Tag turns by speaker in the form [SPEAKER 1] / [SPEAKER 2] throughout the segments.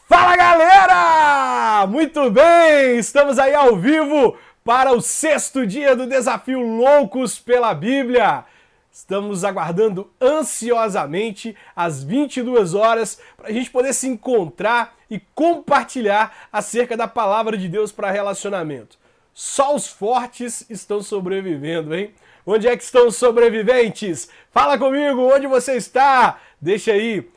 [SPEAKER 1] Fala galera! Muito bem, estamos aí ao vivo para o 6º dia do desafio Loucos pela Bíblia. Estamos aguardando ansiosamente às 22 horas para a gente poder se encontrar e compartilhar acerca da palavra de Deus para relacionamento. Só os fortes estão sobrevivendo, hein? Onde é que estão os sobreviventes? Fala comigo, onde você está? Deixa aí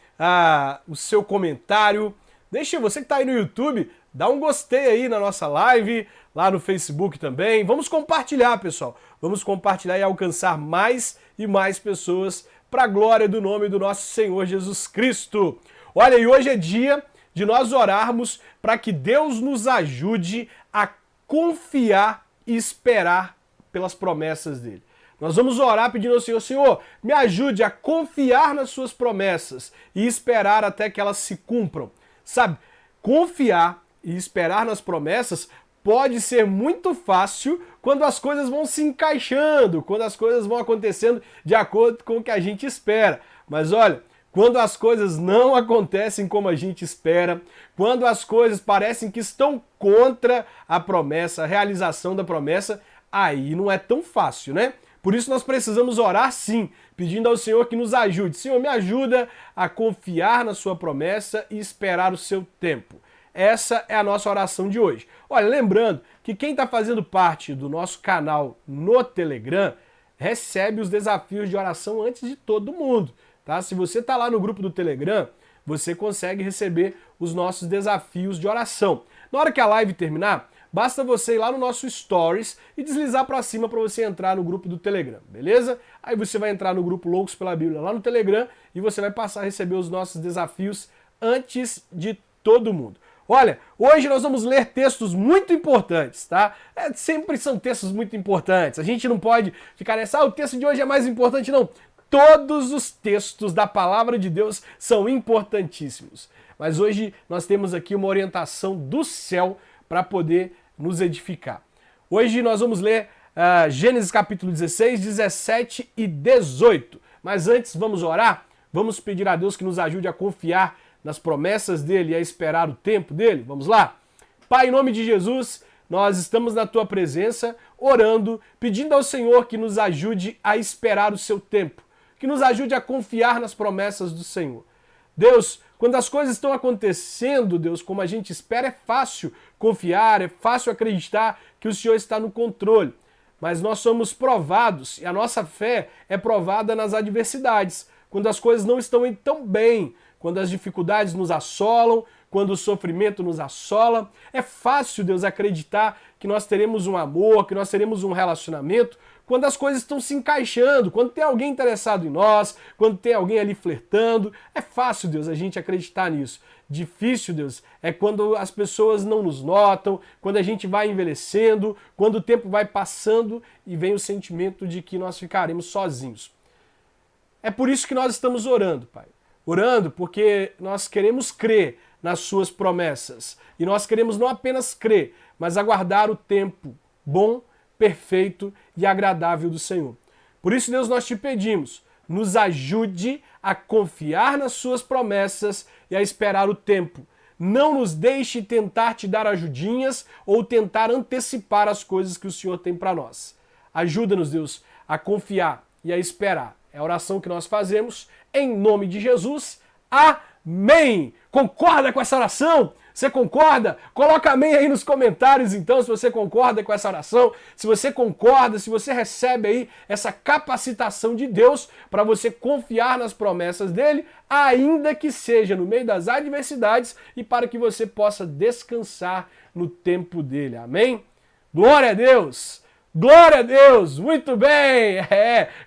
[SPEAKER 1] o seu comentário. Deixa você que está aí no YouTube, dá um gostei aí na nossa live, lá no Facebook também. Vamos compartilhar, pessoal. Vamos compartilhar e alcançar mais e mais pessoas para a glória do nome do nosso Senhor Jesus Cristo. Olha, e hoje é dia de nós orarmos para que Deus nos ajude a confiar e esperar pelas promessas dele. Nós vamos orar pedindo ao Senhor, Senhor, me ajude a confiar nas suas promessas e esperar até que elas se cumpram. Sabe, confiar e esperar nas promessas pode ser muito fácil quando as coisas vão se encaixando, quando as coisas vão acontecendo de acordo com o que a gente espera. Mas olha, quando as coisas não acontecem como a gente espera, quando as coisas parecem que estão contra a promessa, a realização da promessa, aí não é tão fácil, né? Por isso nós precisamos orar sim, pedindo ao Senhor que nos ajude. Senhor, me ajuda a confiar na sua promessa e esperar o seu tempo. Essa é a nossa oração de hoje. Olha, lembrando que quem está fazendo parte do nosso canal no Telegram recebe os desafios de oração antes de todo mundo. Tá? Se você está lá no grupo do Telegram, você consegue receber os nossos desafios de oração. Na hora que a live terminar, basta você ir lá no nosso Stories e deslizar para cima para você entrar no grupo do Telegram, beleza? Aí você vai entrar no grupo Loucos pela Bíblia lá no Telegram e você vai passar a receber os nossos desafios antes de todo mundo. Olha, hoje nós vamos ler textos muito importantes, tá? Sempre são textos muito importantes. A gente não pode ficar nessa, o texto de hoje é mais importante, não. Todos os textos da palavra de Deus são importantíssimos. Mas hoje nós temos aqui uma orientação do céu para poder nos edificar. Hoje nós vamos ler Gênesis capítulo 16, 17 e 18. Mas antes vamos orar, vamos pedir a Deus que nos ajude a confiar nas promessas dele e a esperar o tempo dele. Vamos lá? Pai, em nome de Jesus, nós estamos na tua presença, orando, pedindo ao Senhor que nos ajude a esperar o seu tempo, que nos ajude a confiar nas promessas do Senhor. Deus, quando as coisas estão acontecendo, Deus, como a gente espera, é fácil confiar, é fácil acreditar que o Senhor está no controle. Mas nós somos provados e a nossa fé é provada nas adversidades, quando as coisas não estão indo tão bem, quando as dificuldades nos assolam, quando o sofrimento nos assola. É fácil, Deus, acreditar que nós teremos um amor, que nós teremos um relacionamento, quando as coisas estão se encaixando, quando tem alguém interessado em nós, quando tem alguém ali flertando. É fácil, Deus, a gente acreditar nisso. Difícil, Deus, é quando as pessoas não nos notam, quando a gente vai envelhecendo, quando o tempo vai passando e vem o sentimento de que nós ficaremos sozinhos. É por isso que nós estamos orando, Pai. Orando porque nós queremos crer nas suas promessas. E nós queremos não apenas crer, mas aguardar o tempo bom, perfeito e agradável do Senhor. Por isso, Deus, nós te pedimos, nos ajude a confiar nas suas promessas e a esperar o tempo. Não nos deixe tentar te dar ajudinhas ou tentar antecipar as coisas que o Senhor tem para nós. Ajuda-nos, Deus, a confiar e a esperar. É a oração que nós fazemos em nome de Jesus. Amém! Concorda com essa oração? Você concorda? Coloca amém aí nos comentários, então, se você concorda com essa oração, se você concorda, se você recebe aí essa capacitação de Deus para você confiar nas promessas dele, ainda que seja no meio das adversidades e para que você possa descansar no tempo dele. Amém? Glória a Deus! Glória a Deus! Muito bem!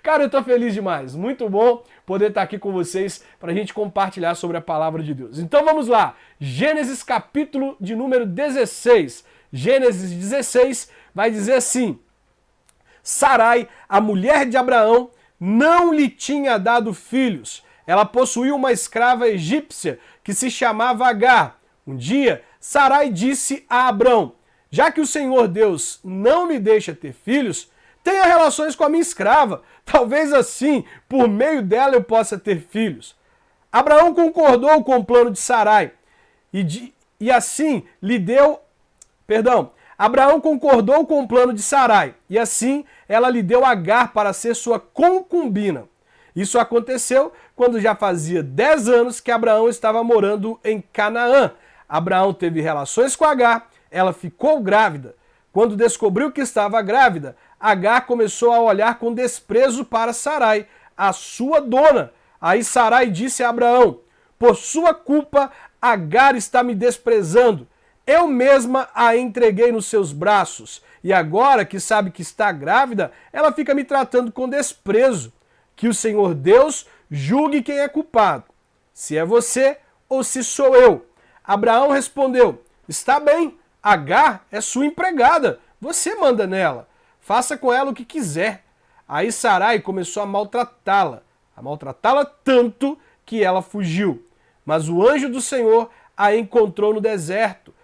[SPEAKER 1] Cara, eu tô feliz demais. Muito bom poder estar aqui com vocês para a gente compartilhar sobre a palavra de Deus. Então vamos lá. Gênesis capítulo de número 16. Gênesis 16 vai dizer assim: Sarai, a mulher de Abraão, não lhe tinha dado filhos. Ela possuía uma escrava egípcia que se chamava Agar. Um dia, Sarai disse a Abrão: já que o Senhor Deus não me deixa ter filhos, tenha relações com a minha escrava. Talvez assim, por meio dela, eu possa ter filhos. Abraão concordou com o plano de Sarai e assim lhe deu, Abraão concordou com o plano de Sarai, e assim ela lhe deu Agar para ser sua concubina. Isso aconteceu quando já fazia 10 anos que Abraão estava morando em Canaã. Abraão teve relações com Agar, ela ficou grávida. Quando descobriu que estava grávida, Agar começou a olhar com desprezo para Sarai, a sua dona. Aí Sarai disse a Abraão: por sua culpa, Agar está me desprezando. Eu mesma a entreguei nos seus braços, e agora que sabe que está grávida, ela fica me tratando com desprezo. Que o Senhor Deus julgue quem é culpado, se é você ou se sou eu. Abraão respondeu: está bem, Agar é sua empregada, você manda nela, faça com ela o que quiser. Aí Sarai começou a maltratá-la tanto que ela fugiu. Mas o anjo do Senhor a encontrou no deserto,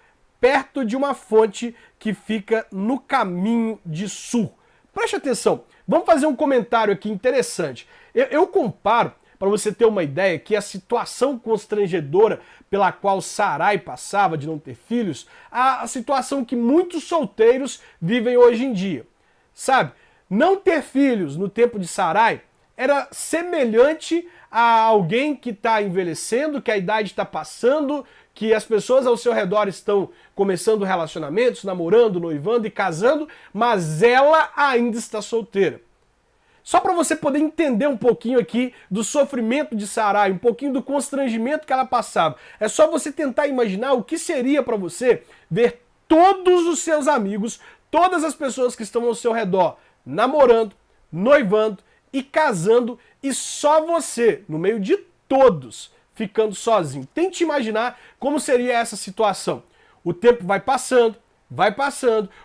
[SPEAKER 1] perto de uma fonte que fica no caminho de Sur. Preste atenção, vamos fazer um comentário aqui interessante. Eu comparo, para você ter uma ideia, que a situação constrangedora pela qual Sarai passava de não ter filhos, a situação que muitos solteiros vivem hoje em dia. Sabe, não ter filhos no tempo de Sarai era semelhante a alguém que está envelhecendo, que a idade está passando, que as pessoas ao seu redor estão começando relacionamentos, namorando, noivando e casando, mas ela ainda está solteira. Só para você poder entender um pouquinho aqui do sofrimento de Sarai, um pouquinho do constrangimento que ela passava. É só você tentar imaginar o que seria para você ver todos os seus amigos, todas as pessoas que estão ao seu redor, namorando, noivando e casando, e só você, no meio de todos, ficando sozinho. Tente imaginar como seria essa situação. O tempo vai passando,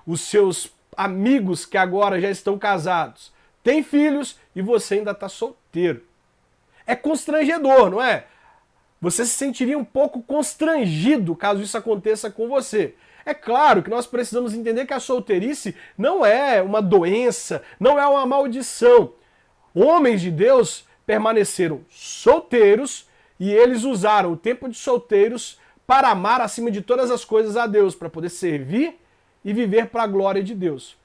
[SPEAKER 1] os seus amigos que agora já estão casados têm filhos e você ainda está solteiro. É constrangedor, não é? Você se sentiria um pouco constrangido caso isso aconteça com você. É claro que nós precisamos entender que a solteirice não é uma doença, não é uma maldição. Homens de Deus permaneceram solteiros e eles usaram o tempo de solteiros para amar acima de todas as coisas a Deus, para poder servir e viver para a glória de Deus.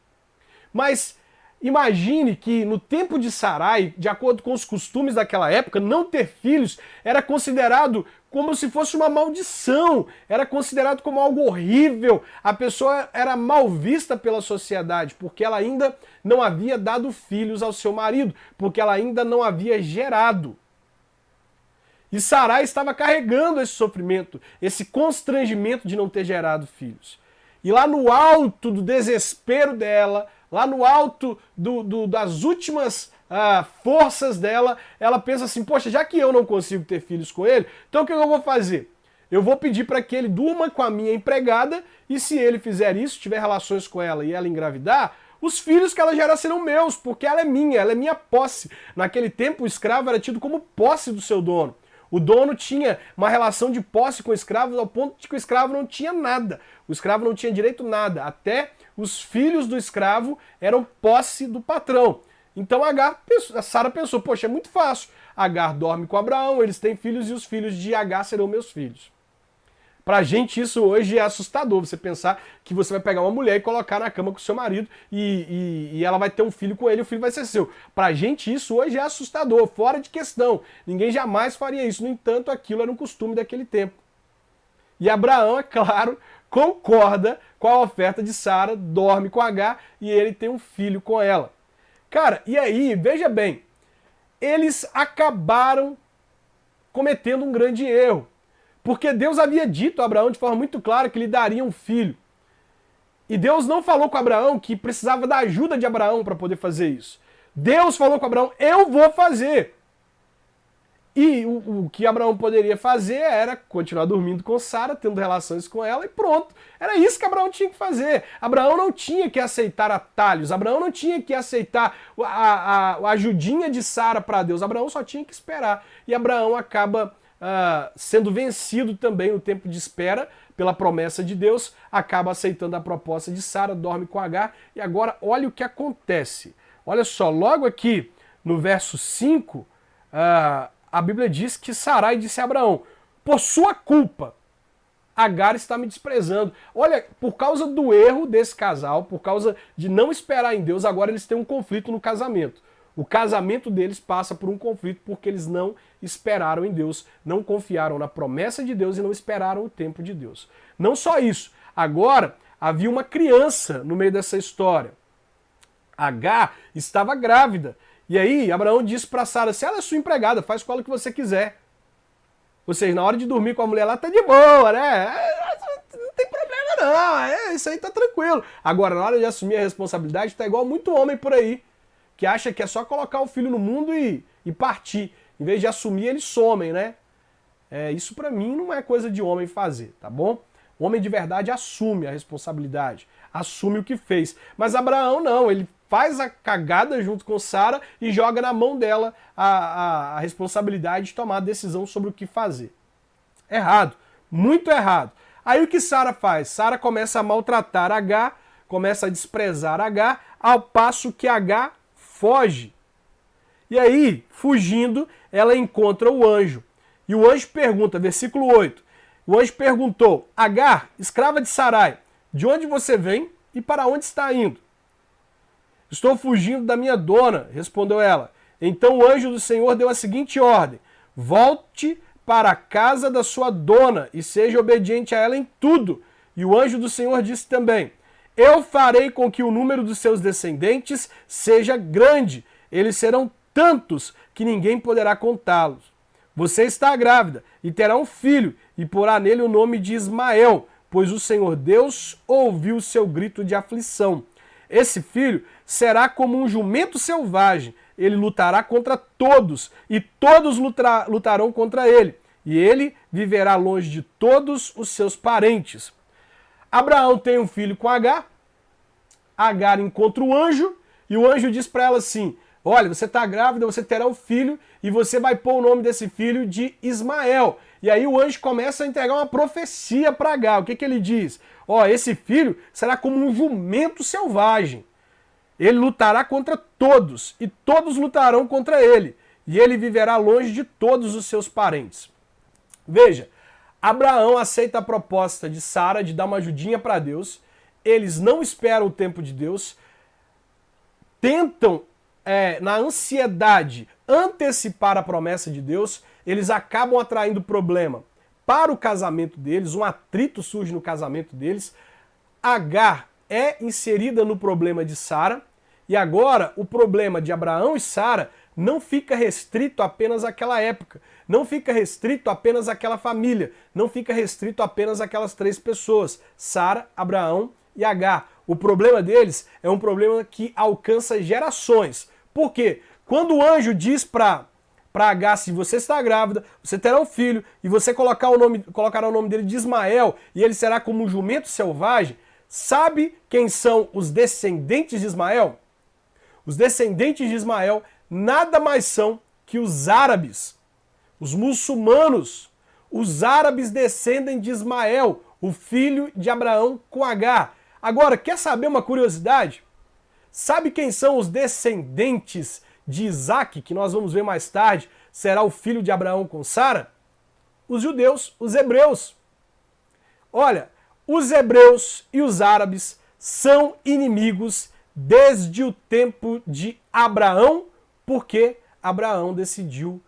[SPEAKER 1] Mas imagine que no tempo de Sarai, de acordo com os costumes daquela época, não ter filhos era considerado como se fosse uma maldição, era considerado como algo horrível. A pessoa era mal vista pela sociedade, porque ela ainda não havia dado filhos ao seu marido, porque ela ainda não havia gerado. E Sarai estava carregando esse sofrimento, esse constrangimento de não ter gerado filhos. E lá no alto do desespero dela, lá no alto das últimas forças dela, ela pensa assim: poxa, já que eu não consigo ter filhos com ele, então o que eu vou fazer? Eu vou pedir para que ele durma com a minha empregada, e se ele fizer isso, tiver relações com ela e ela engravidar, os filhos que ela gerar serão meus, porque ela é minha posse. Naquele tempo o escravo era tido como posse do seu dono. O dono tinha uma relação de posse com o escravo ao ponto de que o escravo não tinha nada. O escravo não tinha direito a nada. Até os filhos do escravo eram posse do patrão. Então a Sara pensou: poxa, é muito fácil. Agar dorme com Abraão, eles têm filhos e os filhos de Agar serão meus filhos. Pra gente isso hoje é assustador, você pensar que você vai pegar uma mulher e colocar na cama com o seu marido e ela vai ter um filho com ele e o filho vai ser seu. Pra gente isso hoje é assustador, fora de questão. Ninguém jamais faria isso, no entanto aquilo era um costume daquele tempo. E Abraão, é claro, concorda com a oferta de Sara, dorme com Agar e ele tem um filho com ela. Cara, e aí, veja bem, eles acabaram cometendo um grande erro. Porque Deus havia dito a Abraão de forma muito clara que lhe daria um filho. E Deus não falou com Abraão que precisava da ajuda de Abraão para poder fazer isso. Deus falou com Abraão: eu vou fazer. E o que Abraão poderia fazer era continuar dormindo com Sara, tendo relações com ela e pronto. Era isso que Abraão tinha que fazer. Abraão não tinha que aceitar atalhos. Abraão não tinha que aceitar a ajudinha de Sara para Deus. Abraão só tinha que esperar. E Abraão acaba sendo vencido também no tempo de espera pela promessa de Deus, acaba aceitando a proposta de Sara, dorme com Agar, e agora olha o que acontece. Olha só, logo aqui no verso 5, a Bíblia diz que Sarai disse a Abraão: por sua culpa, Agar está me desprezando. Olha, por causa do erro desse casal, por causa de não esperar em Deus, agora eles têm um conflito no casamento. O casamento deles passa por um conflito porque eles não esperaram em Deus, não confiaram na promessa de Deus e não esperaram o tempo de Deus. Não só isso, agora havia uma criança no meio dessa história. Agar estava grávida. E aí Abraão disse para Sara, se ela é sua empregada, faz com ela o que você quiser. Ou seja, na hora de dormir com a mulher lá tá de boa, né? Não tem problema não, isso aí tá tranquilo. Agora, na hora de assumir a responsabilidade, tá igual muito homem por aí, que acha que é só colocar o filho no mundo e partir. Em vez de assumir, eles somem, né? Isso pra mim não é coisa de homem fazer, tá bom? O homem de verdade assume a responsabilidade, assume o que fez. Mas Abraão não, ele faz a cagada junto com Sara e joga na mão dela a responsabilidade de tomar a decisão sobre o que fazer. Errado, muito errado. Aí o que Sara faz? Sara começa a maltratar Agar, começa a desprezar Agar, ao passo que Agar foge. E aí, fugindo, ela encontra o anjo. E o anjo pergunta, versículo 8, o anjo perguntou, Agar, escrava de Sarai, de onde você vem e para onde está indo? Estou fugindo da minha dona, respondeu ela. Então o anjo do Senhor deu a seguinte ordem, volte para a casa da sua dona e seja obediente a ela em tudo. E o anjo do Senhor disse também, eu farei com que o número dos seus descendentes seja grande, eles serão tantos que ninguém poderá contá-los. Você está grávida e terá um filho e porá nele o nome de Ismael, pois o Senhor Deus ouviu o seu grito de aflição. Esse filho será como um jumento selvagem, ele lutará contra todos e todos lutarão contra ele, e ele viverá longe de todos os seus parentes. Abraão tem um filho com Agar, Agar encontra o anjo e o anjo diz para ela assim, olha, você está grávida, você terá um filho e você vai pôr o nome desse filho de Ismael. E aí o anjo começa a entregar uma profecia para Agar. O que ele diz? Esse filho será como um jumento selvagem. Ele lutará contra todos e todos lutarão contra ele. E ele viverá longe de todos os seus parentes. Veja, Abraão aceita a proposta de Sara de dar uma ajudinha para Deus. Eles não esperam o tempo de Deus. Tentam na ansiedade, antecipar a promessa de Deus, eles acabam atraindo problema para o casamento deles, um atrito surge no casamento deles, Agar é inserida no problema de Sara, e agora o problema de Abraão e Sara não fica restrito apenas àquela época, não fica restrito apenas àquela família, não fica restrito apenas àquelas 3 pessoas, Sara, Abraão e Agar. O problema deles é um problema que alcança gerações. Por quê? Quando o anjo diz para Agar, se você está grávida, você terá um filho, e você colocará o nome dele de Ismael, e ele será como um jumento selvagem, sabe quem são os descendentes de Ismael? Os descendentes de Ismael nada mais são que os árabes, os muçulmanos. Os árabes descendem de Ismael, o filho de Abraão com Agar. Agora, quer saber uma curiosidade? Sabe quem são os descendentes de Isaac, que nós vamos ver mais tarde, será o filho de Abraão com Sara? Os judeus, os hebreus. Olha, os hebreus e os árabes são inimigos desde o tempo de Abraão, porque Abraão decidiu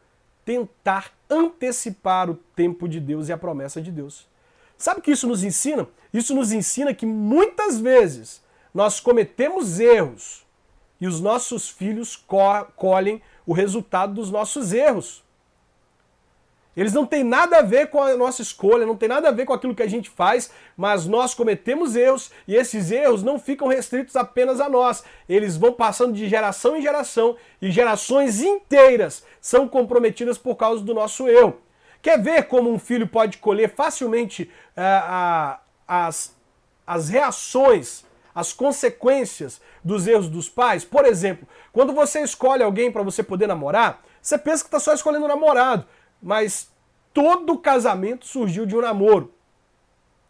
[SPEAKER 1] tentar antecipar o tempo de Deus e a promessa de Deus. Sabe o que isso nos ensina? Isso nos ensina que muitas vezes nós cometemos erros e os nossos filhos colhem o resultado dos nossos erros. Eles não têm nada a ver com a nossa escolha, não tem nada a ver com aquilo que a gente faz, mas nós cometemos erros e esses erros não ficam restritos apenas a nós. Eles vão passando de geração em geração e gerações inteiras são comprometidas por causa do nosso erro. Quer ver como um filho pode colher facilmente as reações, as consequências dos erros dos pais? Por exemplo, quando você escolhe alguém para você poder namorar, você pensa que está só escolhendo um namorado, mas todo casamento surgiu de um namoro.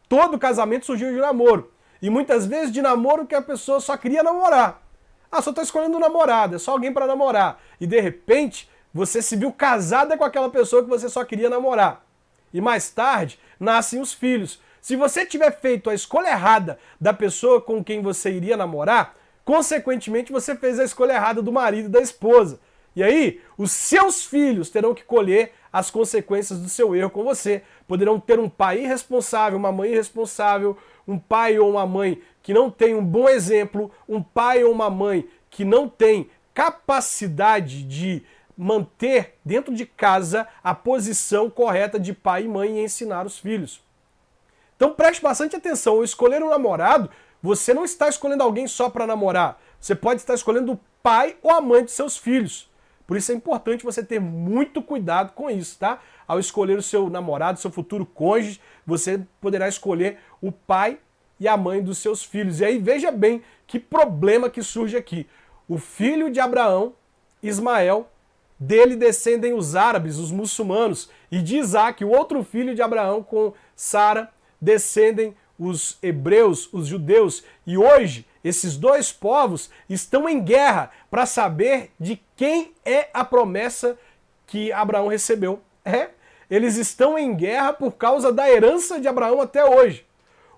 [SPEAKER 1] Todo casamento surgiu de um namoro. E muitas vezes de namoro que a pessoa só queria namorar. Só está escolhendo um namorado, é só alguém para namorar. E de repente, você se viu casada com aquela pessoa que você só queria namorar. E mais tarde, nascem os filhos. Se você tiver feito a escolha errada da pessoa com quem você iria namorar, consequentemente você fez a escolha errada do marido e da esposa. E aí, os seus filhos terão que colher as consequências do seu erro com você. Poderão ter um pai irresponsável, uma mãe irresponsável, um pai ou uma mãe que não tem um bom exemplo, um pai ou uma mãe que não tem capacidade de manter dentro de casa a posição correta de pai e mãe e ensinar os filhos. Então preste bastante atenção, ao escolher um namorado, você não está escolhendo alguém só para namorar, você pode estar escolhendo o pai ou a mãe de seus filhos. Por isso é importante você ter muito cuidado com isso, tá? Ao escolher o seu namorado, seu futuro cônjuge, você poderá escolher o pai e a mãe dos seus filhos. E aí veja bem que problema que surge aqui. O filho de Abraão, Ismael, dele descendem os árabes, os muçulmanos, e de Isaac, o outro filho de Abraão com Sara, descendem os hebreus, os judeus. E hoje, esses dois povos estão em guerra para saber de quem é a promessa que Abraão recebeu. Eles estão em guerra por causa da herança de Abraão até hoje.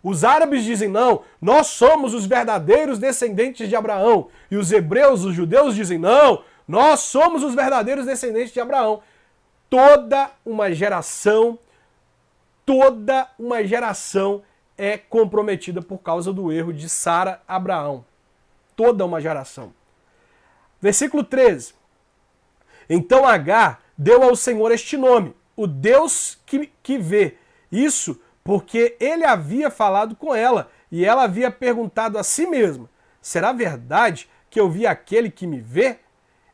[SPEAKER 1] Os árabes dizem, não, nós somos os verdadeiros descendentes de Abraão. E os hebreus, os judeus dizem, não, nós somos os verdadeiros descendentes de Abraão. Toda uma geração é comprometida por causa do erro de Sara Abraão. Toda uma geração. Versículo 13. Então Agar deu ao Senhor este nome, o Deus que vê. Isso porque ele havia falado com ela e ela havia perguntado a si mesma, será verdade que eu vi aquele que me vê?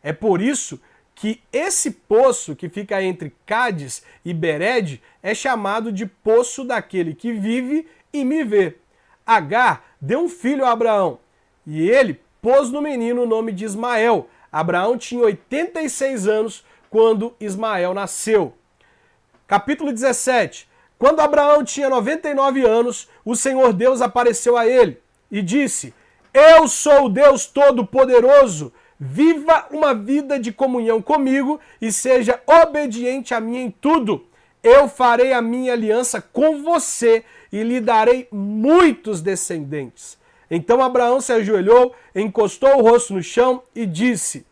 [SPEAKER 1] É por isso que esse poço que fica entre Cádiz e Bered é chamado de poço daquele que vive e me vê. Agar deu um filho a Abraão e ele pôs no menino o nome de Ismael. Abraão tinha 86 anos quando Ismael nasceu. Capítulo 17. Quando Abraão tinha 99 anos, o Senhor Deus apareceu a ele e disse, eu sou o Deus Todo-Poderoso, viva uma vida de comunhão comigo e seja obediente a mim em tudo. Eu farei a minha aliança com você e lhe darei muitos descendentes. Então Abraão se ajoelhou, encostou o rosto no chão e disse,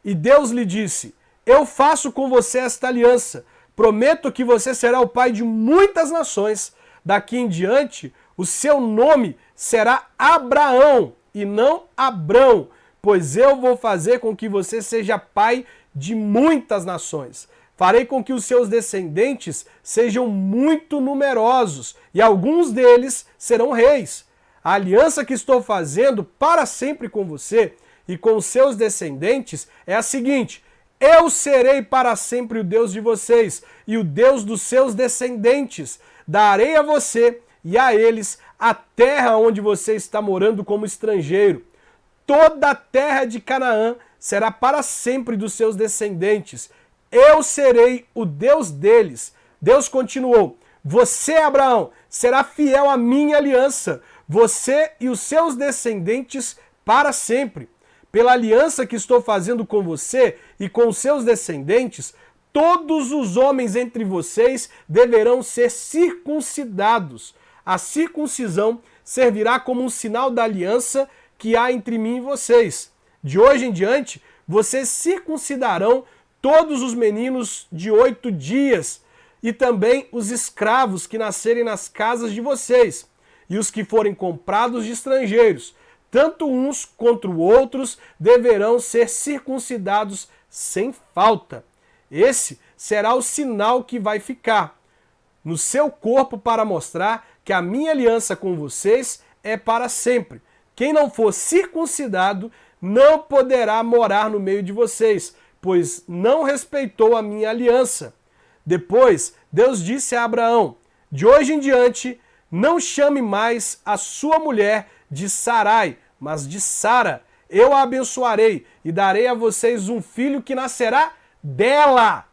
[SPEAKER 1] e Deus lhe disse, eu faço com você esta aliança, prometo que você será o pai de muitas nações. Daqui em diante, o seu nome será Abraão e não Abrão, pois eu vou fazer com que você seja pai de muitas nações. Farei com que os seus descendentes sejam muito numerosos e alguns deles serão reis. A aliança que estou fazendo para sempre com você e com os seus descendentes é a seguinte: eu serei para sempre o Deus de vocês e o Deus dos seus descendentes. Darei a você e a eles a terra onde você está morando como estrangeiro. Toda a terra de Canaã será para sempre dos seus descendentes. Eu serei o Deus deles. Deus continuou, você, Abraão, será fiel à minha aliança, você e os seus descendentes para sempre. Pela aliança que estou fazendo com você e com os seus descendentes, todos os homens entre vocês deverão ser circuncidados. A circuncisão servirá como um sinal da aliança que há entre mim e vocês. De hoje em diante, vocês circuncidarão todos os meninos de 8 dias e também os escravos que nascerem nas casas de vocês e os que forem comprados de estrangeiros. Tanto uns quanto outros deverão ser circuncidados sem falta. Esse será o sinal que vai ficar no seu corpo para mostrar que a minha aliança com vocês é para sempre. Quem não for circuncidado não poderá morar no meio de vocês, pois não respeitou a minha aliança. Depois, Deus disse a Abraão, de hoje em diante, não chame mais a sua mulher de Sarai, mas de Sara. Eu a abençoarei e darei a vocês um filho que nascerá dela.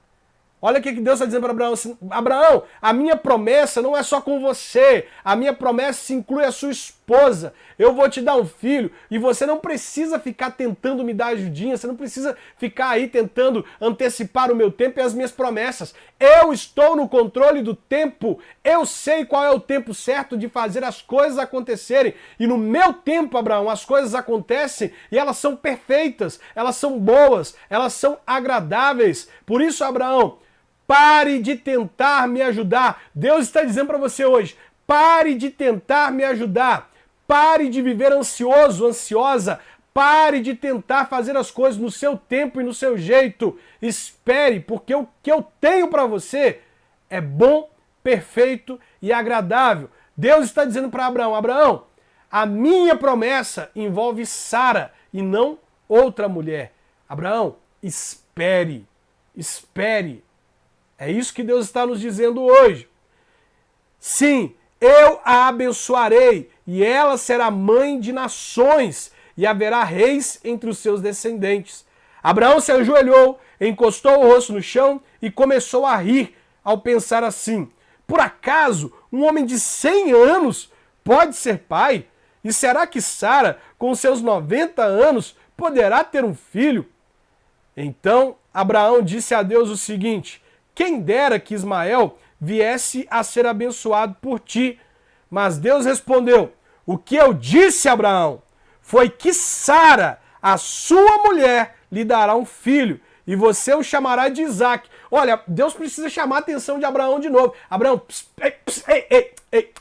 [SPEAKER 1] Olha o que Deus está dizendo para Abraão. Abraão, a minha promessa não é só com você. A minha promessa inclui a sua esposa. esposa, eu vou te dar um filho, e você não precisa ficar tentando me dar ajudinha, você não precisa ficar aí tentando antecipar o meu tempo e as minhas promessas. Eu estou no controle do tempo, eu sei qual é o tempo certo de fazer as coisas acontecerem, e no meu tempo, Abraão, as coisas acontecem e elas são perfeitas, elas são boas, elas são agradáveis. Por isso, Abraão, pare de tentar me ajudar. Deus está dizendo para você hoje, pare de tentar me ajudar. Pare de viver ansioso, ansiosa. Pare de tentar fazer as coisas no seu tempo e no seu jeito. Espere, porque o que eu tenho para você é bom, perfeito e agradável. Deus está dizendo para Abraão, Abraão, a minha promessa envolve Sara e não outra mulher. Abraão, espere, espere. É isso que Deus está nos dizendo hoje. Sim, eu a abençoarei, e ela será mãe de nações, e haverá reis entre os seus descendentes. Abraão se ajoelhou, encostou o rosto no chão e começou a rir ao pensar assim: por acaso um homem de 100 anos pode ser pai? E será que Sara, com seus 90 anos, poderá ter um filho? Então Abraão disse a Deus o seguinte: quem dera que Ismael viesse a ser abençoado por ti. Mas Deus respondeu: o que eu disse, Abraão, foi que Sara, a sua mulher, lhe dará um filho, e você o chamará de Isaque. Olha, Deus precisa chamar a atenção de Abraão de novo. Abraão, ei.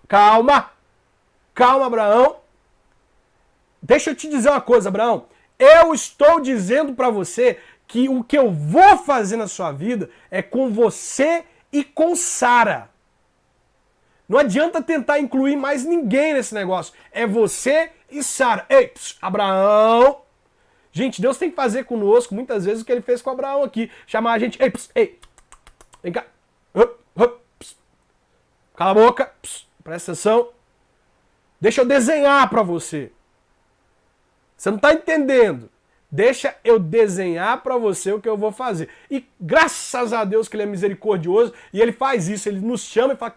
[SPEAKER 1] Calma, Abraão. Deixa eu te dizer uma coisa, Abraão. Eu estou dizendo para você que o que eu vou fazer na sua vida é com você e com Sara. Não adianta tentar incluir mais ninguém nesse negócio. É você e Sara. Ei, Abraão. Gente, Deus tem que fazer conosco muitas vezes o que ele fez com Abraão aqui. Chamar a gente. Ei. Vem cá. Cala a boca. Presta atenção. Deixa eu desenhar para você. Você não está entendendo. Deixa eu desenhar para você o que eu vou fazer. E graças a Deus que ele é misericordioso e ele faz isso. Ele nos chama e fala: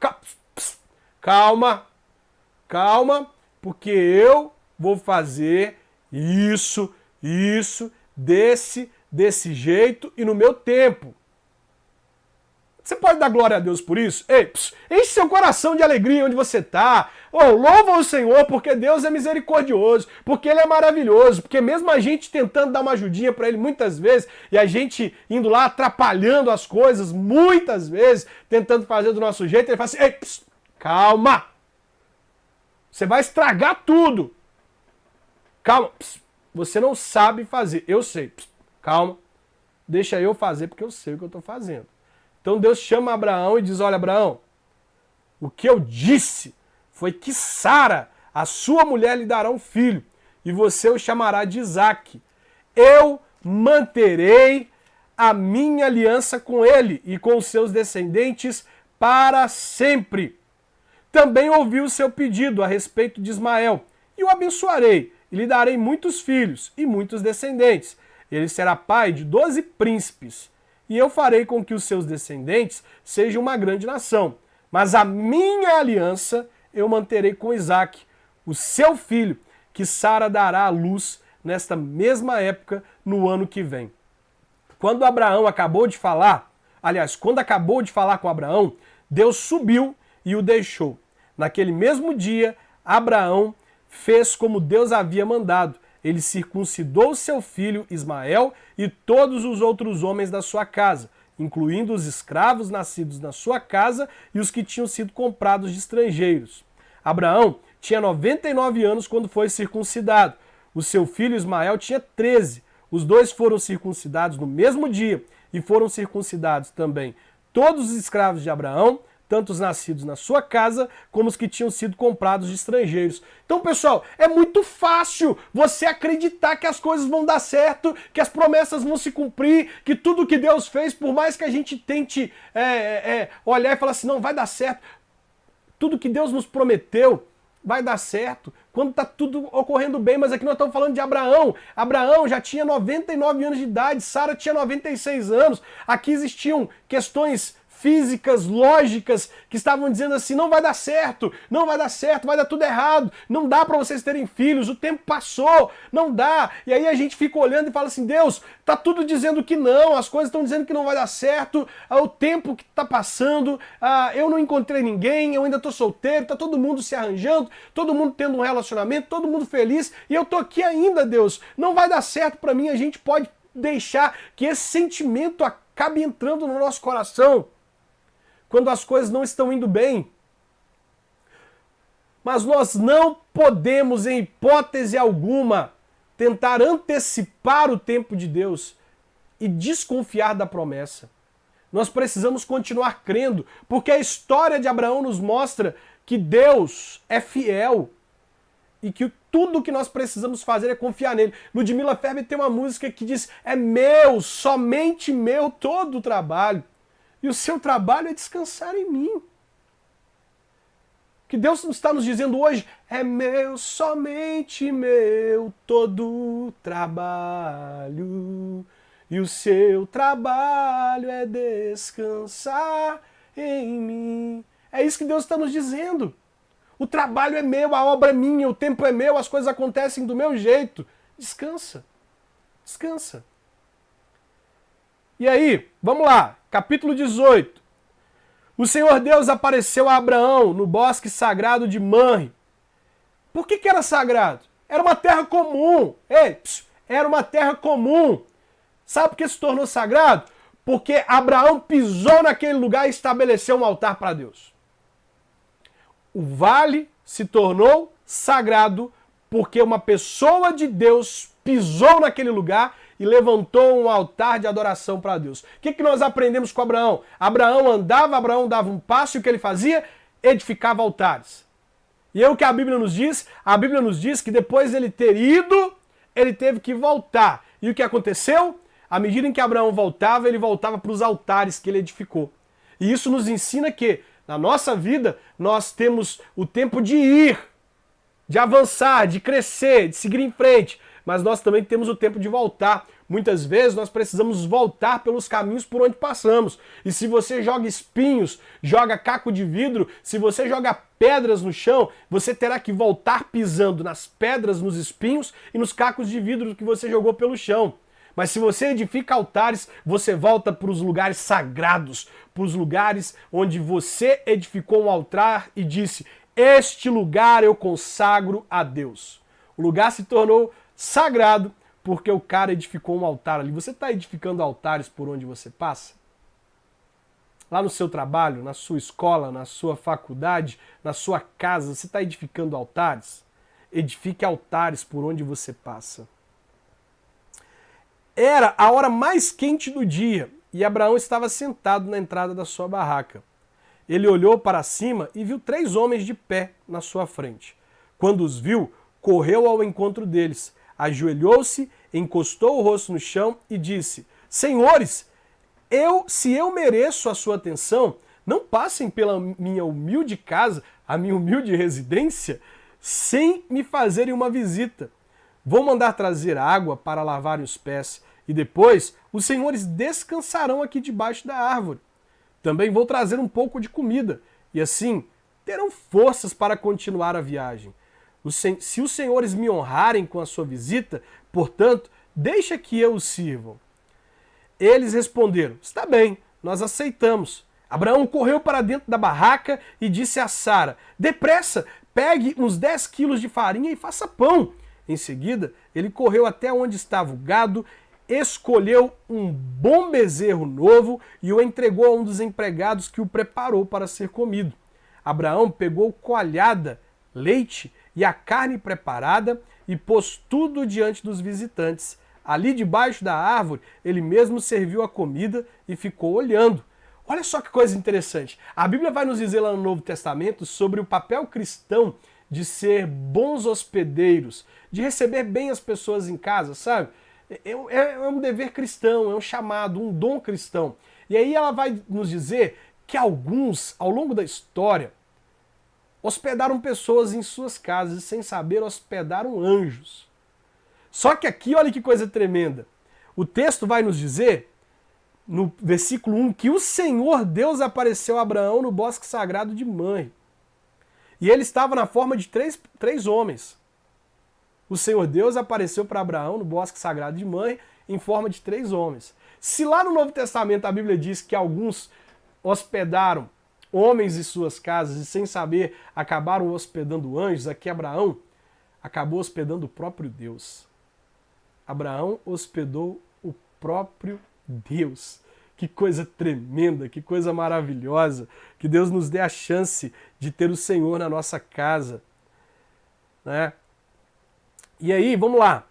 [SPEAKER 1] calma, porque eu vou fazer isso, desse jeito e no meu tempo. Você pode dar glória a Deus por isso? Ei, enche seu coração de alegria onde você está. Louva o Senhor, porque Deus é misericordioso, porque Ele é maravilhoso, porque mesmo a gente tentando dar uma ajudinha para Ele muitas vezes, e a gente indo lá atrapalhando as coisas muitas vezes, tentando fazer do nosso jeito, Ele fala assim: ei, calma! Você vai estragar tudo. Calma, você não sabe fazer, eu sei. Calma, deixa eu fazer porque eu sei o que eu estou fazendo. Então Deus chama Abraão e diz: olha, Abraão, o que eu disse foi que Sara, a sua mulher, lhe dará um filho, e você o chamará de Isaque. Eu manterei a minha aliança com ele e com os seus descendentes para sempre. Também ouvi o seu pedido a respeito de Ismael, e o abençoarei, e lhe darei muitos filhos e muitos descendentes. Ele será pai de 12 príncipes. E eu farei com que os seus descendentes sejam uma grande nação. Mas a minha aliança eu manterei com Isaque, o seu filho, que Sara dará à luz nesta mesma época, no ano que vem. Quando Abraão acabou de falar, quando acabou de falar com Abraão, Deus subiu e o deixou. Naquele mesmo dia, Abraão fez como Deus havia mandado. Ele circuncidou seu filho Ismael e todos os outros homens da sua casa, incluindo os escravos nascidos na sua casa e os que tinham sido comprados de estrangeiros. Abraão tinha 99 anos quando foi circuncidado. O seu filho Ismael tinha 13. Os dois foram circuncidados no mesmo dia e foram circuncidados também todos os escravos de Abraão, tanto os nascidos na sua casa, como os que tinham sido comprados de estrangeiros. Então, pessoal, é muito fácil você acreditar que as coisas vão dar certo, que as promessas vão se cumprir, que tudo que Deus fez, por mais que a gente tente olhar e falar assim, não, vai dar certo, tudo que Deus nos prometeu vai dar certo, quando está tudo ocorrendo bem, mas aqui nós estamos falando de Abraão. Abraão já tinha 99 anos de idade, Sara tinha 96 anos, aqui existiam questões físicas, lógicas, que estavam dizendo assim, não vai dar certo, não vai dar certo, vai dar tudo errado, não dá para vocês terem filhos, o tempo passou, não dá. E aí a gente fica olhando e fala assim, Deus, tá tudo dizendo que não, as coisas estão dizendo que não vai dar certo, o tempo que tá passando, eu não encontrei ninguém, eu ainda tô solteiro, tá todo mundo se arranjando, todo mundo tendo um relacionamento, todo mundo feliz, e eu tô aqui ainda, Deus, não vai dar certo para mim. A gente pode deixar que esse sentimento acabe entrando no nosso coração quando as coisas não estão indo bem. Mas nós não podemos, em hipótese alguma, tentar antecipar o tempo de Deus e desconfiar da promessa. Nós precisamos continuar crendo, porque a história de Abraão nos mostra que Deus é fiel e que tudo o que nós precisamos fazer é confiar nele. Ludmilla Ferber tem uma música que diz, é meu, somente meu, todo o trabalho. E o seu trabalho é descansar em mim. O que Deus está nos dizendo hoje é meu, somente meu, todo o trabalho. E o seu trabalho é descansar em mim. É isso que Deus está nos dizendo. O trabalho é meu, a obra é minha, o tempo é meu, as coisas acontecem do meu jeito. Descansa. Descansa. E aí, vamos lá, capítulo 18. O Senhor Deus apareceu a Abraão no bosque sagrado de Manre. Por que era sagrado? Era uma terra comum. Era uma terra comum. Sabe por que se tornou sagrado? Porque Abraão pisou naquele lugar e estabeleceu um altar para Deus. O vale se tornou sagrado porque uma pessoa de Deus pisou naquele lugar e levantou um altar de adoração para Deus. O que nós aprendemos com Abraão? Abraão dava um passo e o que ele fazia? Edificava altares. E é o que a Bíblia nos diz? A Bíblia nos diz que depois de ele ter ido, ele teve que voltar. E o que aconteceu? À medida em que Abraão voltava, ele voltava para os altares que ele edificou. E isso nos ensina que na nossa vida, nós temos o tempo de ir, de avançar, de crescer, de seguir em frente, mas nós também temos o tempo de voltar. Muitas vezes nós precisamos voltar pelos caminhos por onde passamos. E se você joga espinhos, joga caco de vidro, se você joga pedras no chão, você terá que voltar pisando nas pedras, nos espinhos e nos cacos de vidro que você jogou pelo chão. Mas se você edifica altares, você volta para os lugares sagrados, para os lugares onde você edificou um altar e disse, este lugar eu consagro a Deus. O lugar se tornou sagrado porque o cara edificou um altar ali. Você está edificando altares por onde você passa? Lá no seu trabalho, na sua escola, na sua faculdade, na sua casa, você está edificando altares? Edifique altares por onde você passa. Era a hora mais quente do dia e Abraão estava sentado na entrada da sua barraca. Ele olhou para cima e viu 3 homens de pé na sua frente. Quando os viu, correu ao encontro deles, ajoelhou-se, encostou o rosto no chão e disse, Senhores, se eu mereço a sua atenção, não passem pela minha humilde casa, a minha humilde residência, sem me fazerem uma visita. Vou mandar trazer água para lavarem os pés, e depois os senhores descansarão aqui debaixo da árvore. Também vou trazer um pouco de comida, e assim terão forças para continuar a viagem. Se os senhores me honrarem com a sua visita, portanto, deixa que eu os sirvam. Eles responderam, está bem, nós aceitamos. Abraão correu para dentro da barraca e disse a Sara, depressa, pegue uns 10 quilos de farinha e faça pão. Em seguida, ele correu até onde estava o gado, escolheu um bom bezerro novo e o entregou a um dos empregados que o preparou para ser comido. Abraão pegou coalhada, leite e a carne preparada e pôs tudo diante dos visitantes. Ali debaixo da árvore, ele mesmo serviu a comida e ficou olhando. Olha só que coisa interessante. A Bíblia vai nos dizer lá no Novo Testamento sobre o papel cristão de ser bons hospedeiros, de receber bem as pessoas em casa, sabe? É um dever cristão, é um chamado, um dom cristão. E aí ela vai nos dizer que alguns, ao longo da história, hospedaram pessoas em suas casas e, sem saber, hospedaram anjos. Só que aqui, olha que coisa tremenda. O texto vai nos dizer no versículo 1, que o Senhor Deus apareceu a Abraão no bosque sagrado de Manre. E ele estava na forma de três homens. O Senhor Deus apareceu para Abraão no bosque sagrado de Manre em forma de 3 homens. Se lá no Novo Testamento a Bíblia diz que alguns hospedaram homens em suas casas e sem saber acabaram hospedando anjos, aqui Abraão acabou hospedando o próprio Deus. Abraão hospedou o próprio Deus. Que coisa tremenda, que coisa maravilhosa. Que Deus nos dê a chance de ter o Senhor na nossa casa, né? E aí, vamos lá.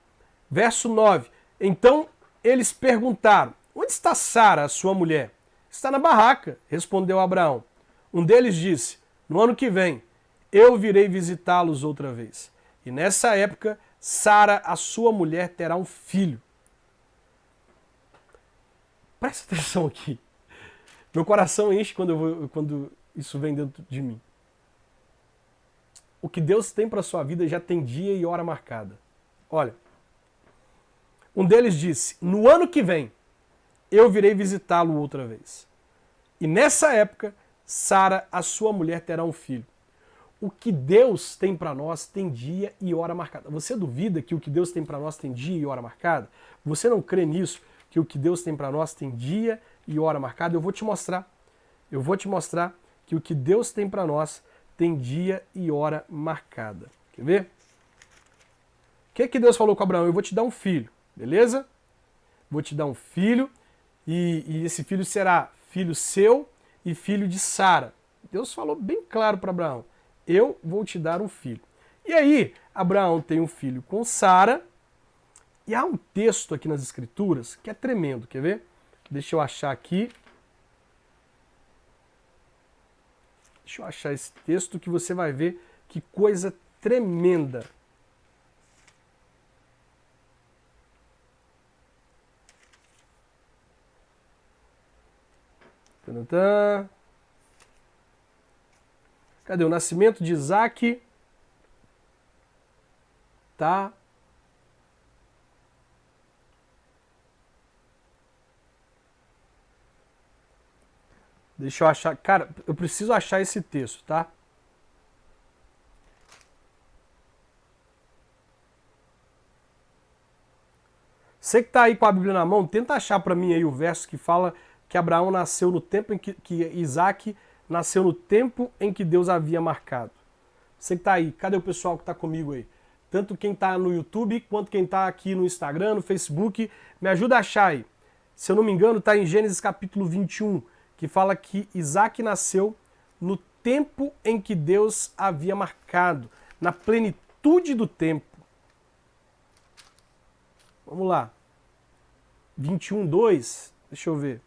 [SPEAKER 1] Verso 9. Então eles perguntaram: onde está Sara, a sua mulher? Está na barraca, respondeu Abraão. Um deles disse: no ano que vem eu virei visitá-los outra vez. E nessa época, Sara, a sua mulher, terá um filho. Presta atenção aqui. Meu coração enche quando isso vem dentro de mim. O que Deus tem para a sua vida já tem dia e hora marcada. Olha, um deles disse: no ano que vem eu virei visitá-lo outra vez. E nessa época, Sara, a sua mulher, terá um filho. O que Deus tem para nós tem dia e hora marcada. Você duvida que o que Deus tem para nós tem dia e hora marcada? Você não crê nisso, que o que Deus tem para nós tem dia e hora marcada? Eu vou te mostrar. Eu vou te mostrar que o que Deus tem para nós tem dia e hora marcada. Quer ver? O que Deus falou com Abraão? Eu vou te dar um filho, beleza? Vou te dar um filho e esse filho será filho seu e filho de Sara. Deus falou bem claro para Abraão: eu vou te dar um filho. E aí, Abraão tem um filho com Sara, e há um texto aqui nas Escrituras que é tremendo, quer ver? Deixa eu achar aqui. Deixa eu achar esse texto que você vai ver que coisa tremenda. Cadê? O nascimento de Isaac. Tá. Deixa eu achar. Cara, eu preciso achar esse texto, tá? Você que tá aí com a Bíblia na mão, tenta achar para mim aí o verso que fala que Abraão nasceu no tempo em que Isaac nasceu no tempo em que Deus havia marcado. Você que tá aí, cadê o pessoal que tá comigo aí? Tanto quem tá no YouTube, quanto quem tá aqui no Instagram, no Facebook, me ajuda a achar aí. Se eu não me engano, tá em Gênesis capítulo 21, que fala que Isaac nasceu no tempo em que Deus havia marcado, na plenitude do tempo. Vamos lá. 21:2, deixa eu ver.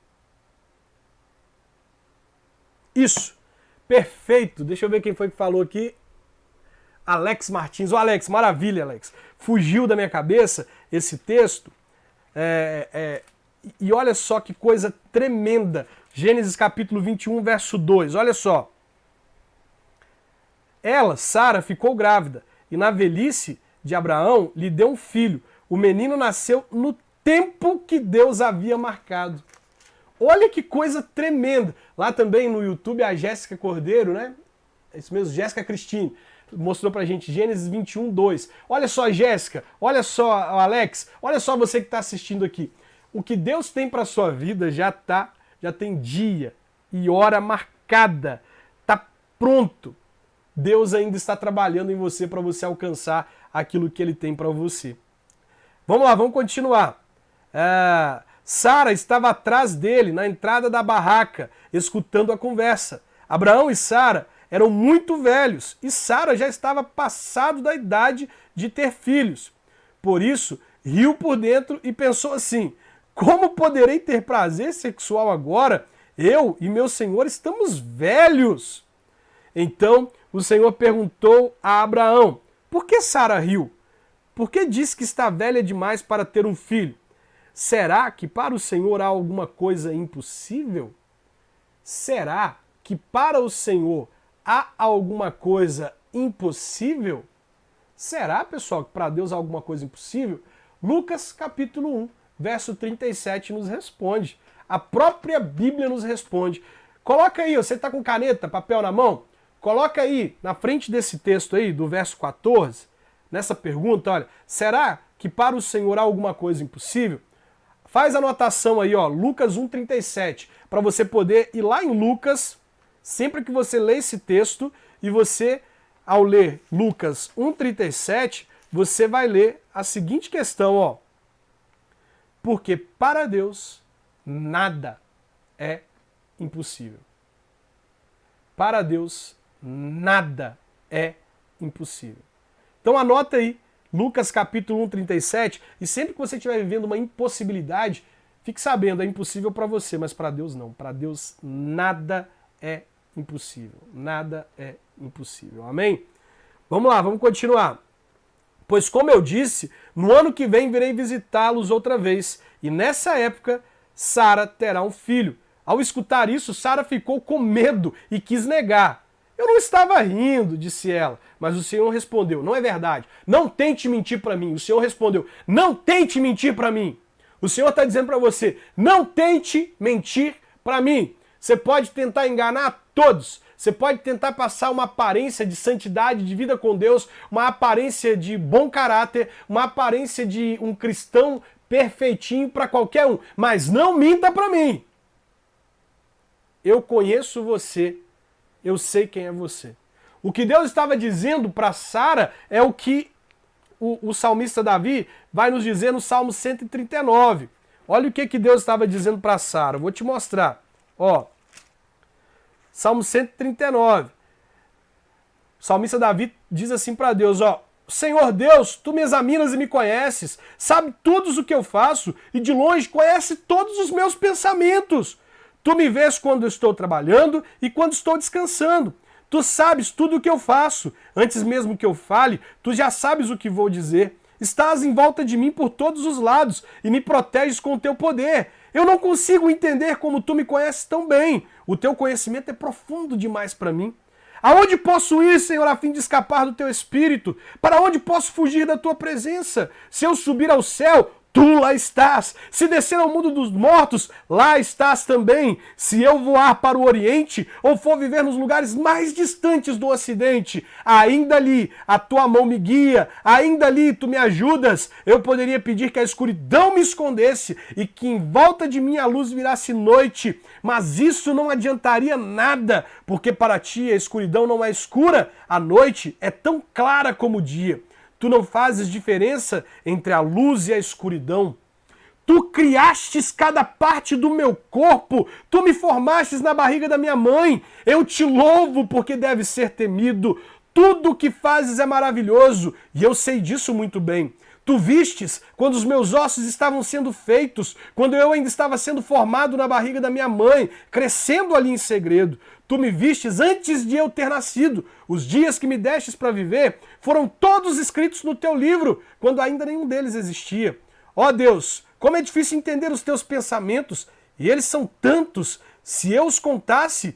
[SPEAKER 1] Isso, perfeito. Deixa eu ver quem foi que falou aqui. Alex Martins. Ô Alex, maravilha, Alex. Fugiu da minha cabeça esse texto. E olha só que coisa tremenda. Gênesis capítulo 21, verso 2. Olha só. Ela, Sara, ficou grávida e na velhice de Abraão lhe deu um filho. O menino nasceu no tempo que Deus havia marcado. Olha que coisa tremenda. Lá também no YouTube a Jéssica Cordeiro, né? É isso mesmo, Jéssica Cristine, mostrou pra gente Gênesis 21:2. Olha só, Jéssica, olha só, Alex, olha só você que está assistindo aqui. O que Deus tem para sua vida já tem dia e hora marcada. Tá pronto. Deus ainda está trabalhando em você para você alcançar aquilo que ele tem para você. Vamos lá, vamos continuar. Sara estava atrás dele, na entrada da barraca, escutando a conversa. Abraão e Sara eram muito velhos e Sara já estava passado da idade de ter filhos. Por isso, riu por dentro e pensou assim: como poderei ter prazer sexual agora? Eu e meu senhor estamos velhos. Então o Senhor perguntou a Abraão: por que Sara riu? Por que diz que está velha demais para ter um filho? Será que para o Senhor há alguma coisa impossível? Será que para o Senhor há alguma coisa impossível? Será, pessoal, que para Deus há alguma coisa impossível? Lucas capítulo 1, verso 37 nos responde. A própria Bíblia nos responde. Coloca aí, você está com caneta, papel na mão? Coloca aí, na frente desse texto aí, do verso 14, nessa pergunta, olha, será que para o Senhor há alguma coisa impossível? Faz a anotação aí, ó, Lucas 1,37, para você poder ir lá em Lucas, sempre que você lê esse texto, e você, ao ler Lucas 1,37, você vai ler a seguinte questão, ó. Porque para Deus nada é impossível. Para Deus nada é impossível. Então anota aí, Lucas capítulo 1,37, e sempre que você estiver vivendo uma impossibilidade, fique sabendo, é impossível para você, mas para Deus não. Para Deus nada é impossível. Nada é impossível. Amém? Vamos lá, vamos continuar. Pois como eu disse, no ano que vem virei visitá-los outra vez, e nessa época Sara terá um filho. Ao escutar isso, Sara ficou com medo e quis negar. Eu não estava rindo, disse ela, mas o Senhor respondeu, não é verdade, não tente mentir para mim. O Senhor respondeu, não tente mentir para mim. O Senhor está dizendo para você, não tente mentir para mim. Você pode tentar enganar todos, você pode tentar passar uma aparência de santidade, de vida com Deus, uma aparência de bom caráter, uma aparência de um cristão perfeitinho para qualquer um, mas não minta para mim. Eu conheço você, eu sei quem é você. O que Deus estava dizendo para Sara é o que o salmista Davi vai nos dizer no Salmo 139. Olha o que Deus estava dizendo para Sara, vou te mostrar. Ó, Salmo 139. O salmista Davi diz assim para Deus, ó, Senhor Deus, tu me examinas e me conheces, sabe tudo o que eu faço e de longe conhece todos os meus pensamentos. Tu me vês quando estou trabalhando e quando estou descansando. Tu sabes tudo o que eu faço. Antes mesmo que eu fale, tu já sabes o que vou dizer. Estás em volta de mim por todos os lados e me proteges com o teu poder. Eu não consigo entender como tu me conheces tão bem. O teu conhecimento é profundo demais para mim. Aonde posso ir, Senhor, a fim de escapar do teu espírito? Para onde posso fugir da tua presença? Se eu subir ao céu, tu lá estás. Se descer ao mundo dos mortos, lá estás também. Se eu voar para o Oriente, ou for viver nos lugares mais distantes do Ocidente, ainda ali a tua mão me guia, ainda ali tu me ajudas. Eu poderia pedir que a escuridão me escondesse e que em volta de mim a luz virasse noite, mas isso não adiantaria nada, porque para ti a escuridão não é escura, a noite é tão clara como o dia. Tu não fazes diferença entre a luz e a escuridão. Tu criastes cada parte do meu corpo. Tu me formastes na barriga da minha mãe. Eu te louvo porque deves ser temido. Tudo o que fazes é maravilhoso e eu sei disso muito bem. Tu vistes quando os meus ossos estavam sendo feitos, quando eu ainda estava sendo formado na barriga da minha mãe, crescendo ali em segredo. Tu me vistes antes de eu ter nascido. Os dias que me destes para viver foram todos escritos no teu livro, quando ainda nenhum deles existia. Ó Deus, como é difícil entender os teus pensamentos, e eles são tantos. Se eu os contasse,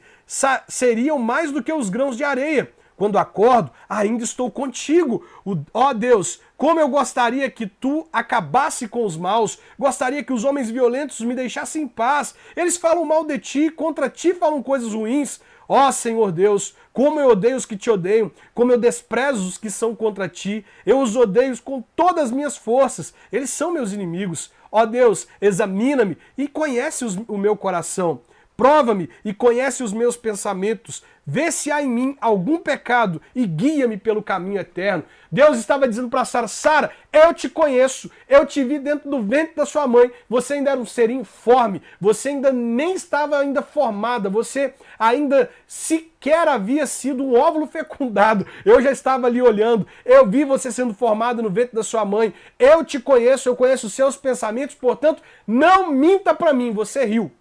[SPEAKER 1] seriam mais do que os grãos de areia. Quando acordo, ainda estou contigo. Ó Deus, como eu gostaria que tu acabasse com os maus, gostaria que os homens violentos me deixassem em paz. Eles falam mal de ti, contra ti falam coisas ruins. Ó Senhor Deus, como eu odeio os que te odeiam, como eu desprezo os que são contra ti. Eu os odeio com todas as minhas forças, eles são meus inimigos. Ó Deus, examina-me e conhece o meu coração. Prova-me e conhece os meus pensamentos. Vê se há em mim algum pecado e guia-me pelo caminho eterno. Deus estava dizendo para Sara, Sara, eu te conheço, eu te vi dentro do ventre da sua mãe, você ainda era um ser informe, você ainda nem estava ainda formada, você ainda sequer havia sido um óvulo fecundado. Eu já estava ali olhando, eu vi você sendo formada no ventre da sua mãe, eu te conheço, eu conheço os seus pensamentos, portanto, não minta para mim, você riu.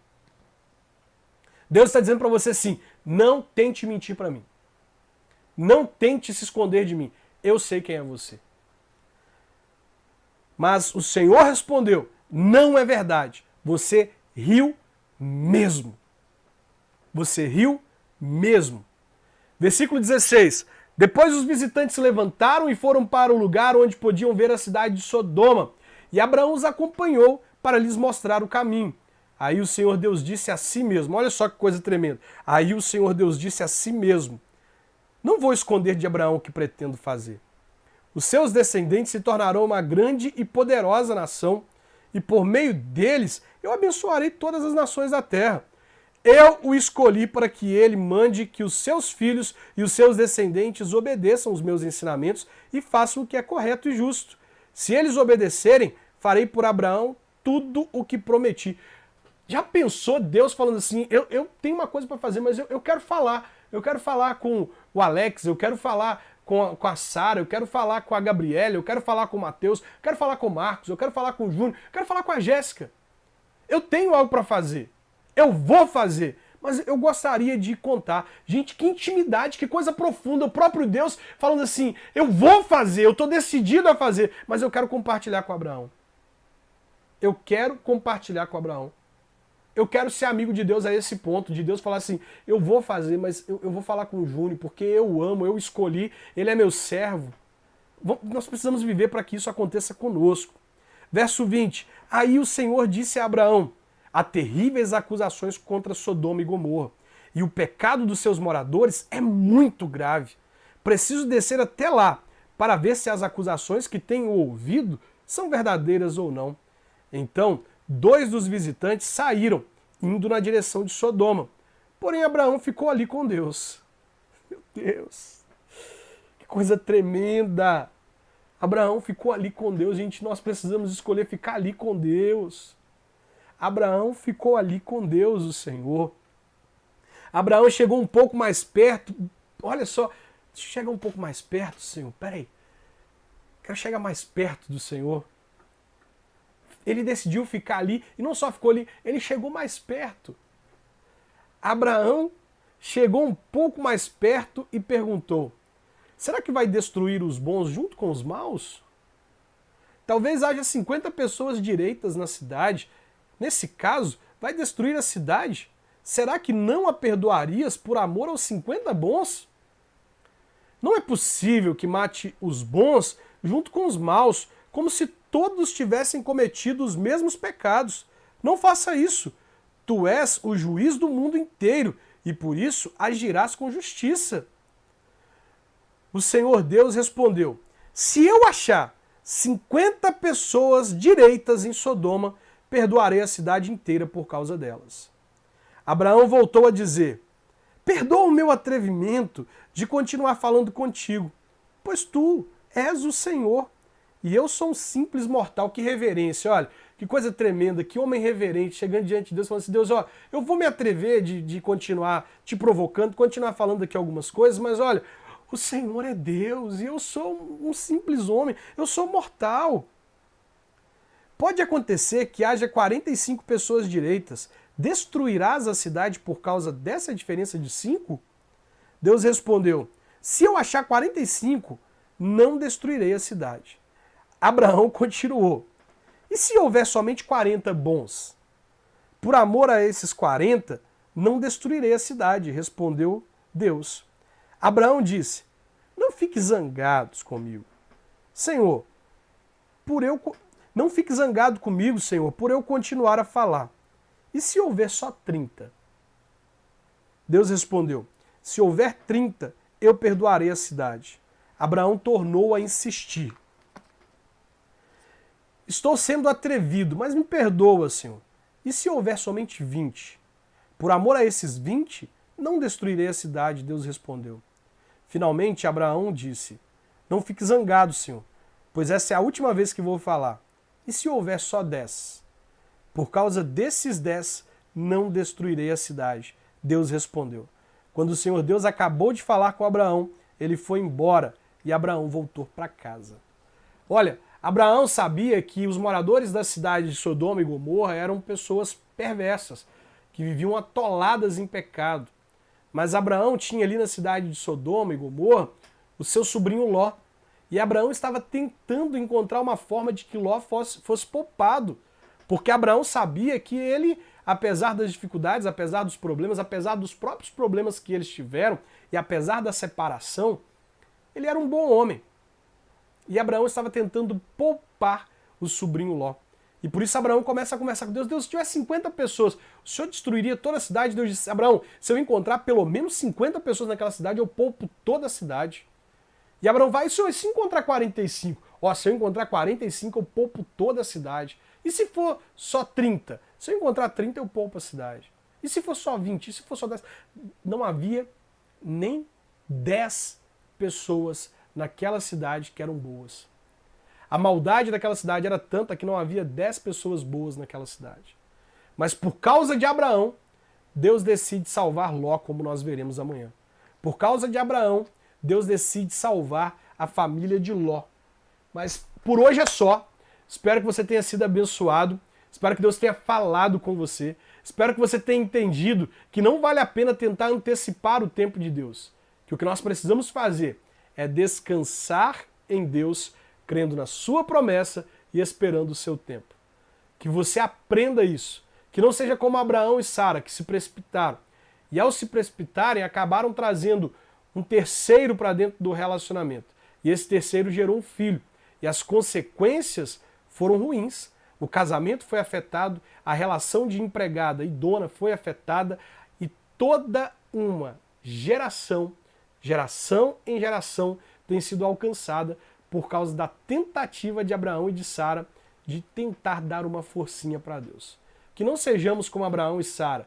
[SPEAKER 1] Deus está dizendo para você assim, não tente mentir para mim. Não tente se esconder de mim. Eu sei quem é você. Mas o Senhor respondeu, não é verdade. Você riu mesmo. Você riu mesmo. Versículo 16. Depois os visitantes se levantaram e foram para o lugar onde podiam ver a cidade de Sodoma. E Abraão os acompanhou para lhes mostrar o caminho. Aí o Senhor Deus disse a si mesmo, olha só que coisa tremenda. Aí o Senhor Deus disse a si mesmo, não vou esconder de Abraão o que pretendo fazer. Os seus descendentes se tornarão uma grande e poderosa nação, e por meio deles eu abençoarei todas as nações da terra. Eu o escolhi para que ele mande que os seus filhos e os seus descendentes obedeçam os meus ensinamentos e façam o que é correto e justo. Se eles obedecerem, farei por Abraão tudo o que prometi. Já pensou Deus falando assim, eu tenho uma coisa para fazer, mas eu quero falar. Eu quero falar com o Alex, eu quero falar com a Sara, eu quero falar com a Gabriela, eu quero falar com o Matheus, eu quero falar com o Marcos, eu quero falar com o Júnior, eu quero falar com a Jéssica. Eu tenho algo para fazer. Eu vou fazer. Mas eu gostaria de contar. Gente, que intimidade, que coisa profunda. O próprio Deus falando assim, eu vou fazer, eu estou decidido a fazer, mas eu quero compartilhar com Abraão. Eu quero compartilhar com Abraão. Eu quero ser amigo de Deus a esse ponto, de Deus falar assim, eu vou fazer, mas eu vou falar com o Júnior, porque eu amo, eu escolhi, ele é meu servo. Nós precisamos viver para que isso aconteça conosco. Verso 20, aí o Senhor disse a Abraão, há terríveis acusações contra Sodoma e Gomorra, e o pecado dos seus moradores é muito grave. Preciso descer até lá, para ver se as acusações que tenho ouvido são verdadeiras ou não. Então, 2 dos visitantes saíram, indo na direção de Sodoma. Porém, Abraão ficou ali com Deus. Meu Deus, que coisa tremenda! Abraão ficou ali com Deus. Gente, nós precisamos escolher ficar ali com Deus. Abraão ficou ali com Deus, o Senhor. Abraão chegou um pouco mais perto. Olha só, chega um pouco mais perto, Senhor. Peraí, quero chegar mais perto do Senhor. Ele decidiu ficar ali, e não só ficou ali, ele chegou mais perto. Abraão chegou um pouco mais perto e perguntou, será que vai destruir os bons junto com os maus? Talvez haja 50 pessoas direitas na cidade. Nesse caso, vai destruir a cidade? Será que não a perdoarias por amor aos 50 bons? Não é possível que mate os bons junto com os maus, como se todos tivessem cometido os mesmos pecados. Não faça isso. Tu és o juiz do mundo inteiro e por isso agirás com justiça. O Senhor Deus respondeu, se eu achar 50 pessoas direitas em Sodoma, perdoarei a cidade inteira por causa delas. Abraão voltou a dizer, perdoa o meu atrevimento de continuar falando contigo, pois tu és o Senhor. E eu sou um simples mortal, que reverência, olha, que coisa tremenda, que homem reverente, chegando diante de Deus, falando assim, Deus, ó, eu vou me atrever de continuar te provocando, continuar falando aqui algumas coisas, mas olha, o Senhor é Deus, e eu sou um simples homem, eu sou mortal. Pode acontecer que haja 45 pessoas direitas, destruirás a cidade por causa dessa diferença de 5? Deus respondeu, se eu achar 45, não destruirei a cidade. Abraão continuou, e se houver somente 40 bons? Por amor a esses 40, não destruirei a cidade, respondeu Deus. Abraão disse, não fique zangados comigo, Senhor, não fique zangado comigo, Senhor, por eu continuar a falar. E se houver só 30? Deus respondeu, se houver 30, eu perdoarei a cidade. Abraão tornou a insistir. Estou sendo atrevido, mas me perdoa, Senhor. E se houver somente 20? Por amor a esses 20, não destruirei a cidade, Deus respondeu. Finalmente, Abraão disse, não fique zangado, Senhor, pois essa é a última vez que vou falar. E se houver só 10? Por causa desses 10, não destruirei a cidade, Deus respondeu. Quando o Senhor Deus acabou de falar com Abraão, ele foi embora e Abraão voltou para casa. Olha, Abraão sabia que os moradores da cidade de Sodoma e Gomorra eram pessoas perversas, que viviam atoladas em pecado. Mas Abraão tinha ali na cidade de Sodoma e Gomorra o seu sobrinho Ló. E Abraão estava tentando encontrar uma forma de que Ló fosse poupado. Porque Abraão sabia que ele, apesar das dificuldades, apesar dos problemas, apesar dos próprios problemas que eles tiveram, e apesar da separação, ele era um bom homem. E Abraão estava tentando poupar o sobrinho Ló. E por isso Abraão começa a conversar com Deus. Deus, se tiver 50 pessoas, o Senhor destruiria toda a cidade? Deus disse, Abraão, se eu encontrar pelo menos 50 pessoas naquela cidade, eu poupo toda a cidade. E Abraão vai, Senhor, se encontrar 45? Ó, se eu encontrar 45, eu poupo toda a cidade. E se for só 30? Se eu encontrar 30, eu poupo a cidade. E se for só 20? E se for só 10? Não havia nem 10 pessoas naquela cidade que eram boas. A maldade daquela cidade era tanta que não havia 10 pessoas boas naquela cidade. Mas por causa de Abraão, Deus decide salvar Ló, como nós veremos amanhã. Por causa de Abraão, Deus decide salvar a família de Ló. Mas por hoje é só. Espero que você tenha sido abençoado. Espero que Deus tenha falado com você. Espero que você tenha entendido que não vale a pena tentar antecipar o tempo de Deus. Que o que nós precisamos fazer é descansar em Deus, crendo na sua promessa e esperando o seu tempo. Que você aprenda isso. Que não seja como Abraão e Sara, que se precipitaram. E ao se precipitarem, acabaram trazendo um terceiro para dentro do relacionamento. E esse terceiro gerou um filho. E as consequências foram ruins. O casamento foi afetado, a relação de empregada e dona foi afetada, e toda uma geração em geração, tem sido alcançada por causa da tentativa de Abraão e de Sara de tentar dar uma forcinha para Deus. Que não sejamos como Abraão e Sara,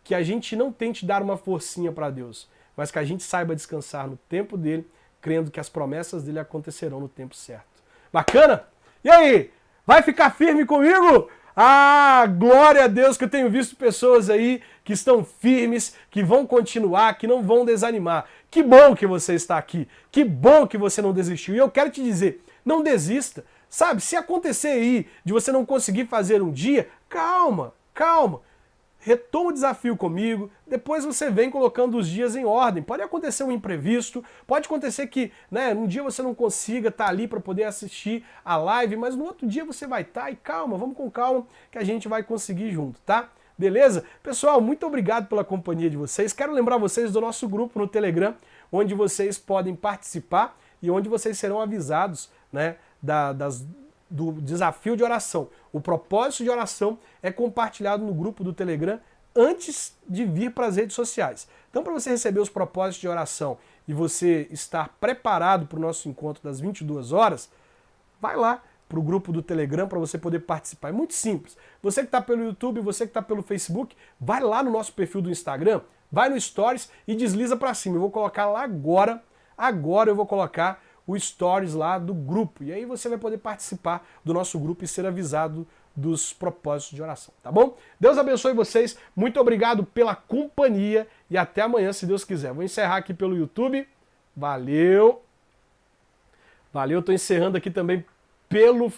[SPEAKER 1] que a gente não tente dar uma forcinha para Deus, mas que a gente saiba descansar no tempo dele, crendo que as promessas dele acontecerão no tempo certo. Bacana? E aí? Vai ficar firme comigo? Ah, glória a Deus que eu tenho visto pessoas aí que estão firmes, que vão continuar, que não vão desanimar. Que bom que você está aqui. Que bom que você não desistiu. E eu quero te dizer, não desista. Sabe, se acontecer aí de você não conseguir fazer um dia, calma, calma. Retoma o desafio comigo, depois você vem colocando os dias em ordem. Pode acontecer um imprevisto, pode acontecer que um dia você não consiga estar ali para poder assistir a live, mas no outro dia você vai estar e calma, vamos com calma que a gente vai conseguir junto, tá? Beleza? Pessoal, muito obrigado pela companhia de vocês. Quero lembrar vocês do nosso grupo no Telegram, onde vocês podem participar e onde vocês serão avisados, do desafio de oração. O propósito de oração é compartilhado no grupo do Telegram antes de vir para as redes sociais. Então, para você receber os propósitos de oração e você estar preparado para o nosso encontro das 22 horas, vai lá para o grupo do Telegram para você poder participar. É muito simples. Você que está pelo YouTube, você que está pelo Facebook, vai lá no nosso perfil do Instagram, vai no Stories e desliza para cima. Eu vou colocar lá agora eu vou colocar o Stories lá do grupo. E aí você vai poder participar do nosso grupo e ser avisado dos propósitos de oração, tá bom? Deus abençoe vocês, muito obrigado pela companhia e até amanhã, se Deus quiser. Vou encerrar aqui pelo YouTube. Valeu! Valeu, tô encerrando aqui também pelo